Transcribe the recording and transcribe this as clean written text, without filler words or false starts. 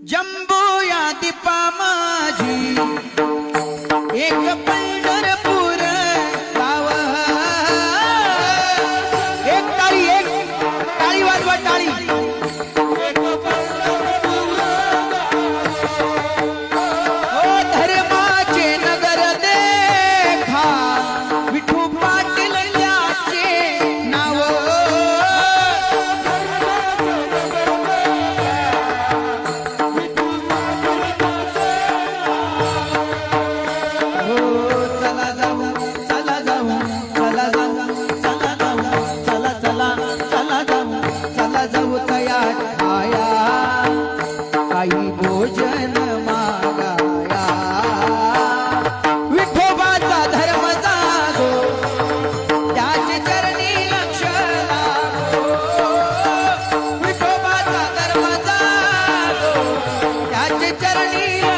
jumbo या दीपा माझी एक पंढरपूर गाव एक टाळी वाजवा टाळी ओ धर्माचे नगर देखा विठू पाटील याचे नाव आई भोजन मागाया विठोबाचा धर्म जागो त्याचे चरणी लक्ष लागो विठोबाचा धर्म जागो त्याचे चरणी